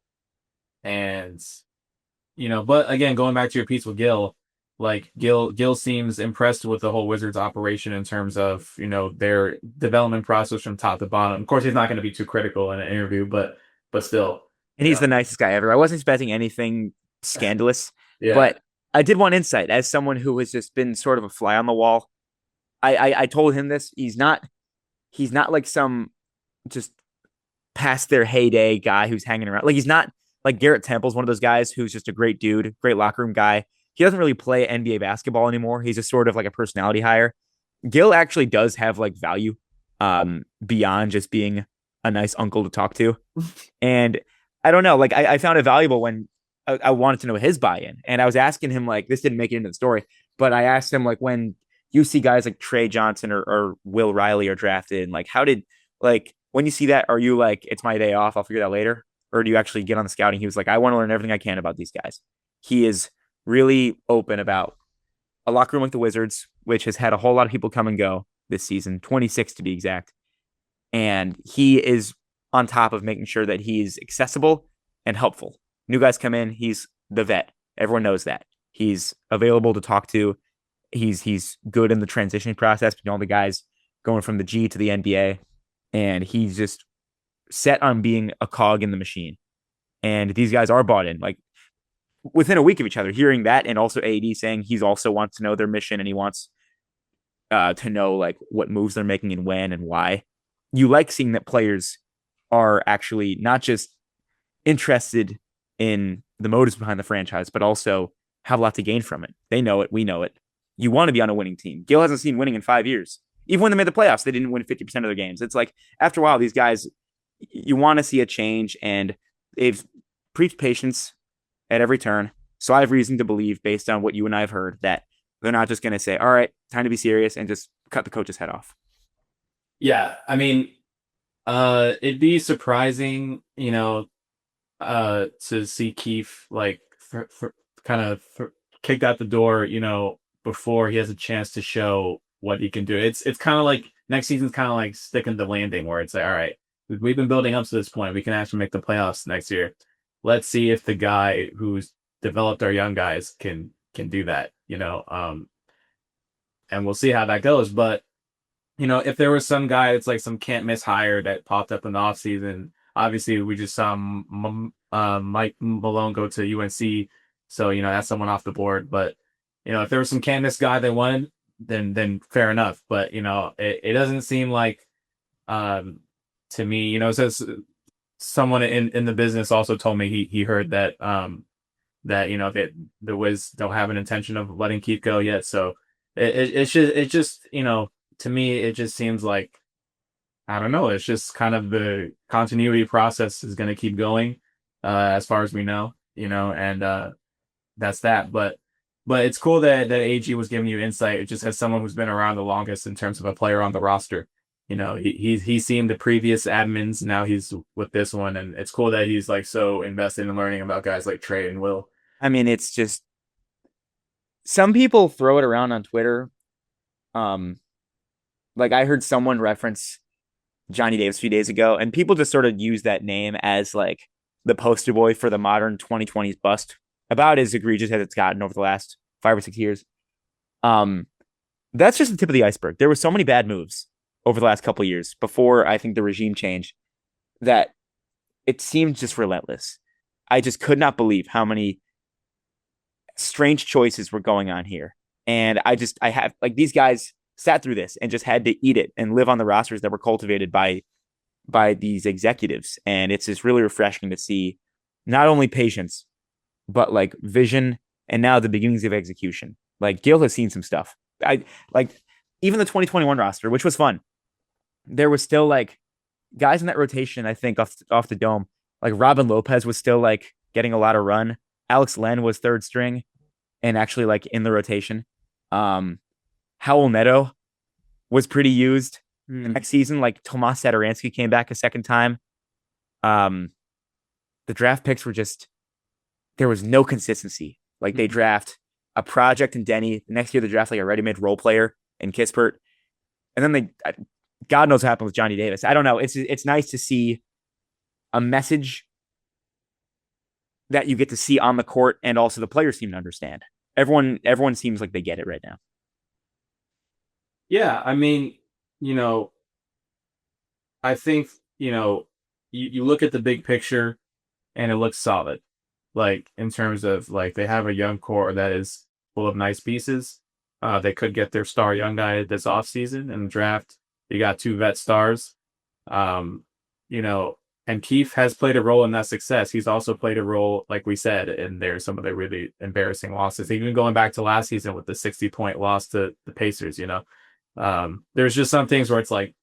but again, going back to your piece with Gill, like Gill seems impressed with the whole Wizards operation in terms of, their development process from top to bottom. Of course, he's not going to be too critical in an interview, but still, and he's Yeah. the nicest guy ever. I wasn't expecting anything scandalous, Yeah. but I did want insight as someone who has just been sort of a fly on the wall. I told him this. He's not like some just past their heyday guy who's hanging around. Like he's not like Garrett Temple's one of those guys who's just a great dude, great locker room guy. He doesn't really play NBA basketball anymore. He's just sort of like a personality hire. Gill actually does have like value beyond just being a nice uncle to talk to. And I don't know, like I found it valuable when I wanted to know his buy-in. And I was asking him, like, this didn't make it into the story, but I asked him, like, when you see guys like Trey Johnson or Will Riley are drafted, and like, how did, like, when you see that, are you like, it's my day off, I'll figure that later? Or do you actually get on the scouting? He was like, I want to learn everything I can about these guys. He is really open about a locker room like the Wizards, which has had a whole lot of people come and go this season, 26 to be exact. And he is on top of making sure that he's accessible and helpful. New guys come in, he's the vet. Everyone knows that. He's available to talk to. He's good in the transitioning process between all the guys going from the G to the NBA. And he's just set on being a cog in the machine. And these guys are bought in. Like within a week of each other, hearing that, and also AD saying he's also wants to know their mission and he wants to know like what moves they're making and when and why. You like seeing that players are actually not just interested in the motives behind the franchise, but also have a lot to gain from it. They know it. We know it. You want to be on a winning team. Gill hasn't seen winning in 5 years. Even when they made the playoffs, they didn't win 50% of their games. It's like after a while, these guys, you want to see a change, and they've preached patience at every turn. So I have reason to believe, based on what you and I have heard, that they're not just going to say, all right, time to be serious and just cut the coach's head off. Yeah. I mean, it'd be surprising, to see Keefe like for kind of kicked out the door, before he has a chance to show what he can do. It's kind of like next season's kind of like sticking the landing, where it's like, all right, we've been building up to this point. We can actually make the playoffs next year. Let's see if the guy who's developed our young guys can do that, and we'll see how that goes. But if there was some guy that's like some can't miss hire that popped up in the offseason, obviously we just saw Mike Malone go to UNC. So, that's someone off the board. But, if there was some can't miss guy they wanted, then fair enough. But, it doesn't seem like, to me, it says someone in the business also told me he heard that, that the Wiz don't have an intention of letting Keith go yet. So it's just, to me, it just seems like, I don't know. It's just kind of the continuity process is going to keep going, as far as we know, and that's that. But it's cool that AG was giving you insight. It just as someone who's been around the longest in terms of a player on the roster. He's seen the previous admins. Now he's with this one, and it's cool that he's like so invested in learning about guys like Trey and Will. I mean, it's just some people throw it around on Twitter. Um, like I heard someone reference Johnny Davis a few days ago, and people just sort of use that name as like the poster boy for the modern 2020s bust, about as egregious as it's gotten over the last 5 or 6 years. Um, that's just the tip of the iceberg. There were so many bad moves over the last couple of years before I think the regime change that it seemed just relentless. I just could not believe how many strange choices were going on here. And I have like these guys sat through this and just had to eat it and live on the rosters that were cultivated by these executives. And it's just really refreshing to see not only patience, but like vision and now the beginnings of execution. Like Gil has seen some stuff. I like even the 2021 roster, which was fun. There was still like guys in that rotation, I think, off the dome. Like Robin Lopez was still like getting a lot of run. Alex Len was third string and actually like in the rotation. Howell Neto was pretty used next season. Like Tomas Satoransky came back a second time. The draft picks were just, there was no consistency. Like they draft a project in Denny. The next year they draft like a ready-made role player in Kispert. And then God knows what happened with Johnny Davis. I don't know. It's nice to see a message that you get to see on the court, and also the players seem to understand. Everyone seems like they get it right now. Yeah, I mean, you know, I think, you look at the big picture. and it looks solid. Like in terms of like they have a young core that is full of nice pieces. They could get their star young guy this offseason in the draft. You got two vet stars. Um, you know, and Keith has played a role in that success. He's also played a role, like we said, in there some of the really embarrassing losses. Even going back to last season with the 60-point loss to the Pacers, there's just some things where it's like,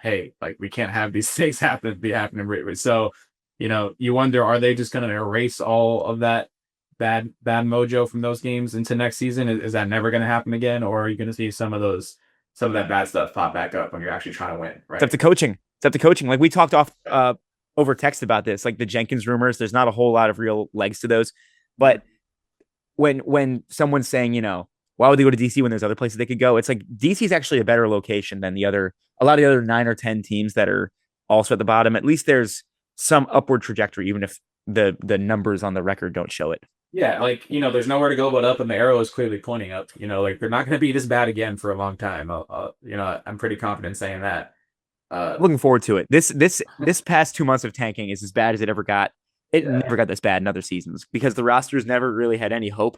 hey, like we can't have these things be happening. So, you wonder, are they just going to erase all of that bad mojo from those games into next season? Is that never going to happen again, or are you going to see some of that bad stuff pop back up when you're actually trying to win? Right. It's up to coaching. It's up to coaching. Like we talked off over text about this, like the Jenkins rumors. There's not a whole lot of real legs to those, but when someone's saying, why would they go to DC when there's other places they could go? It's like DC is actually a better location than a lot of the other 9 or 10 teams that are also at the bottom. At least there's some upward trajectory, even if the numbers on the record don't show it. Yeah, like, there's nowhere to go but up, and the arrow is clearly pointing up. Like they're not going to be this bad again for a long time. I'm pretty confident saying that. Looking forward to it. This past 2 months of tanking is as bad as it ever got. It never got this bad in other seasons because the rosters never really had any hope.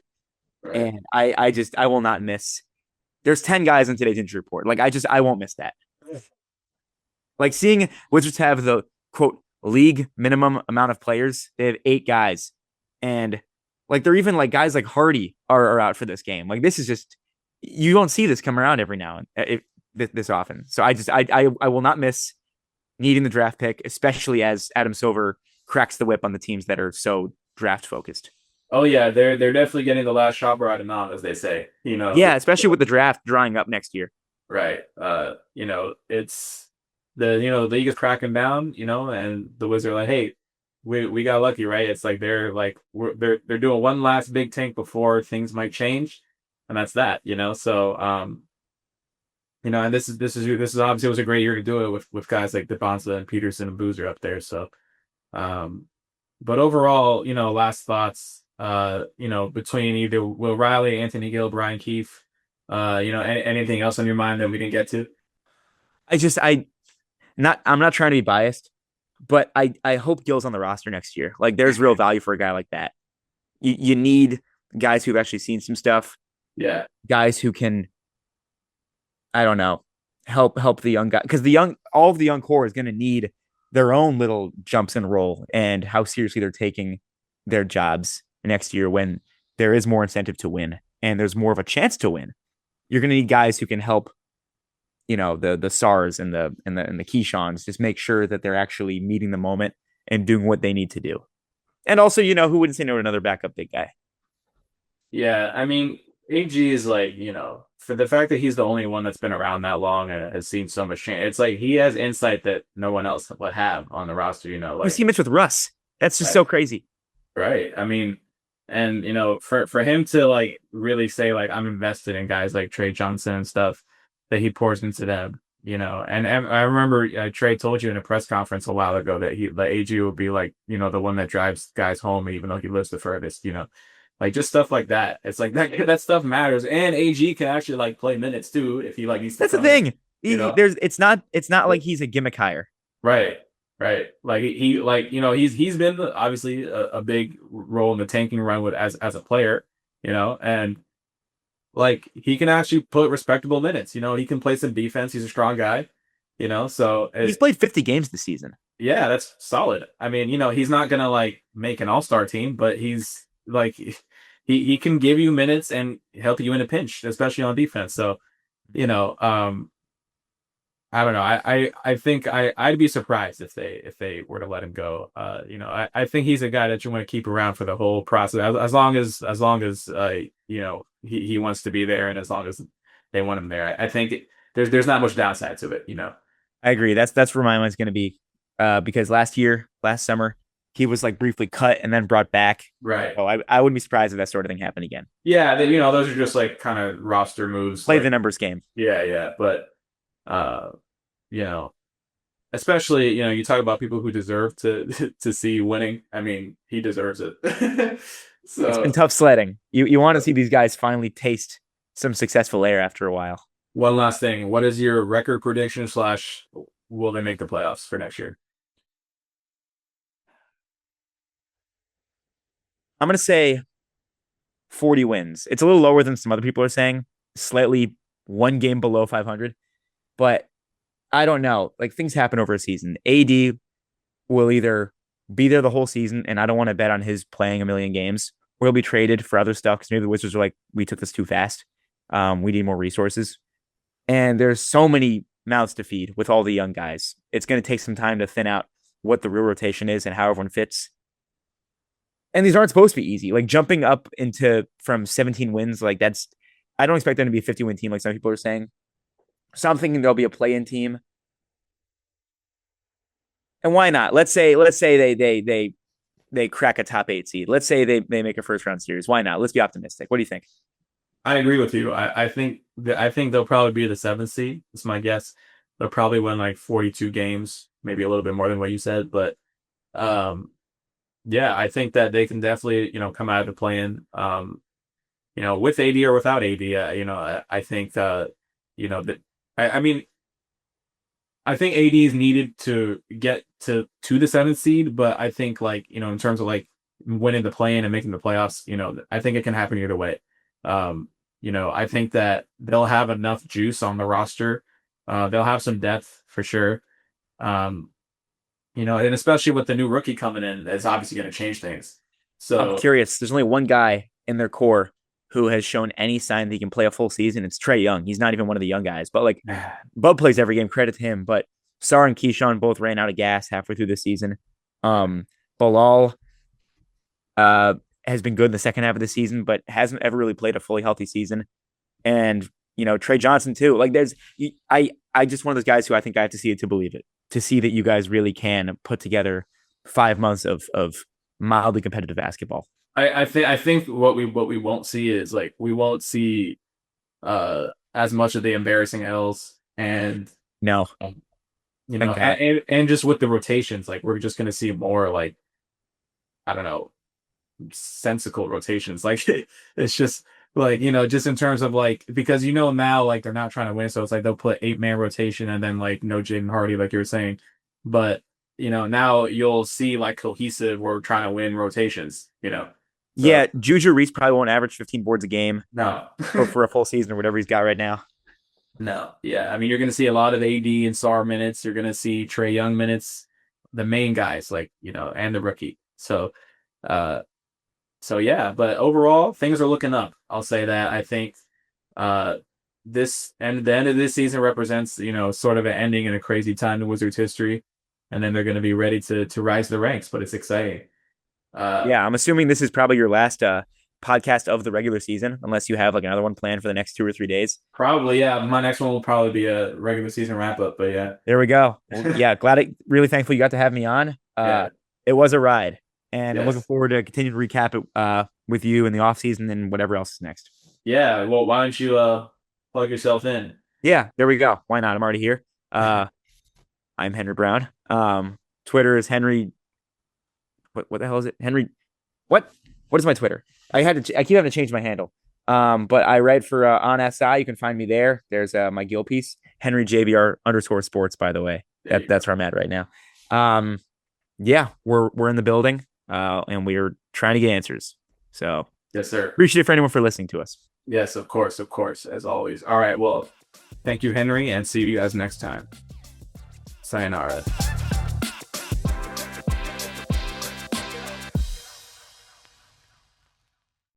Right. And I will not miss. There's 10 guys in today's injury report. Like I won't miss that. Like seeing Wizards have the quote league minimum amount of players. They have 8 guys, and like they're even like guys like Hardy are out for this game. Like this is just you don't see this come around every now and this often. So I will not miss needing the draft pick, especially as Adam Silver cracks the whip on the teams that are so draft focused. Oh yeah, they're definitely getting the last shot brought in on, as they say. Yeah, especially with the draft drawing up next year. Right. It's the league is cracking down, and the Wizards are like, hey, we got lucky, right? It's like they're doing one last big tank before things might change, and that's that, So and this is obviously was a great year to do it with guys like DeBonza and Peterson and Boozer up there. So, but overall, last thoughts, between either Will Riley, Anthony Gill, Brian Keefe, anything else on your mind that we didn't get to? I'm not trying to be biased, but I hope Gill's on the roster next year. Like there's real value for a guy like that. You need guys who've actually seen some stuff. Yeah. Guys who can, I don't know, help the young guy, because all of the young core is going to need their own little jumps in role and how seriously they're taking their jobs next year when there is more incentive to win and there's more of a chance to win. You're going to need guys who can help, the SARs and the Keyshawn's just make sure that they're actually meeting the moment and doing what they need to do. And also, who wouldn't say no to another backup big guy? Yeah, I mean, AG is like, for the fact that he's the only one that's been around that long and has seen so much change, it's like he has insight that no one else would have on the roster, like you see Mitch with Russ. That's just so crazy. Right. I mean, and for him to like really say like I'm invested in guys like Trey Johnson and stuff that he pours into them, and I remember Trey told you in a press conference a while ago that the AG would be like, the one that drives guys home even though he lives the furthest, like just stuff like that. It's like that stuff matters, and AG can actually like play minutes too if he like needs to. That's the thing. It's not like he's a gimmick hire. Right. Right. Like he's been obviously a big role in the tanking run with as a player, and like he can actually put respectable minutes. He can play some defense. He's a strong guy, so he's played 50 games this season. Yeah, that's solid. I mean, he's not gonna like make an all-star team, but he's like he can give you minutes and help you in a pinch, especially on defense. So, I don't know. I think I'd be surprised if they were to let him go. I think he's a guy that you want to keep around for the whole process, as long as he wants to be there, and as long as they want him there. I think there's not much downside to it. I agree. That's where my mind's going to be, because last summer, he was like briefly cut and then brought back. Right. So I wouldn't be surprised if that sort of thing happened again. Yeah, those are just like kind of roster moves. Play the numbers game. Yeah, but. Especially, you talk about people who deserve to see winning. I mean, he deserves it. So it's been tough sledding. You want to see these guys finally taste some successful air after a while. One last thing. What is your record prediction / will they make the playoffs for next year? I'm gonna say 40 wins. It's a little lower than some other people are saying, slightly one game below 500, but I don't know. Like things happen over a season. AD will either be there the whole season, and I don't want to bet on his playing a million games, or he'll be traded for other stuff because maybe the Wizards are like, we took this too fast. We need more resources. And there's so many mouths to feed with all the young guys. It's going to take some time to thin out what the real rotation is and how everyone fits. And these aren't supposed to be easy. Like jumping up into from 17 wins, like that's, I don't expect them to be a 50-win team like some people are saying. So I'm thinking there'll be a play-in team. And why not? Let's say they crack a top 8 seed. Let's say they make a first round series. Why not? Let's be optimistic. What do you think? I agree with you. I think they'll probably be the 7th seed. That's my guess. They'll probably win like 42 games, maybe a little bit more than what you said. But yeah, I think that they can definitely, come out of the play-in, with AD or without AD. I think that I mean, I think AD is needed to get to the 7th seed, but I think like, in terms of like winning the play-in and making the playoffs, I think it can happen either way. I think that they'll have enough juice on the roster. They'll have some depth for sure. And especially with the new rookie coming in, it's obviously going to change things. So I'm curious. There's only one guy in their core who has shown any sign that he can play a full season. It's Trae Young. He's not even one of the young guys, but like Bub plays every game. Credit to him. But Sar and Keyshawn both ran out of gas halfway through the season. Bilal has been good in the second half of the season, but hasn't ever really played a fully healthy season. And Trey Johnson too. Like I just one of those guys who I think I have to see it to believe it, to see that you guys really can put together 5 months of mildly competitive basketball. I think what we won't see is like we won't see as much of the embarrassing L's and No, and just with the rotations, like we're just gonna see more like I don't know, sensical rotations. Like it's just like just in terms of like because now like they're not trying to win, so it's like they'll put 8-man rotation and then like no Jaden Hardy like you were saying, but now you'll see like cohesive we're trying to win rotations. So, yeah, Juju Reese probably won't average 15 boards a game no. for a full season or whatever he's got right now. No, yeah. I mean, you're going to see a lot of AD and SAR minutes. You're going to see Trae Young minutes, the main guys, like, and the rookie. So yeah. But overall, things are looking up. I'll say that. I think the end of this season represents, sort of an ending in a crazy time in Wizards history. And then they're going to be ready to rise the ranks, but it's exciting. Yeah, I'm assuming this is probably your last podcast of the regular season, unless you have like another one planned for the next 2 or 3 days. Probably, yeah. My next one will probably be a regular season wrap up, but yeah. There we go. Well, yeah, really thankful you got to have me on. Yeah. It was a ride, and Yes. I'm looking forward to continue to recap it with you in the off season and whatever else is next. Yeah, well, why don't you plug yourself in? Yeah, there we go. Why not? I'm already here. I'm Henry Brown. Twitter is Henry. What the hell is it? Henry. What is my Twitter? I keep having to change my handle. But I write for on SI. You can find me there. There's my Gill piece, Henry JBR_sports. By the way, that's where I'm at right now. Yeah, we're in the building, and we're trying to get answers. So yes, sir. Appreciate it for anyone for listening to us. Yes, of course, as always. All right, well, thank you, Henry, and see you guys next time. Sayonara.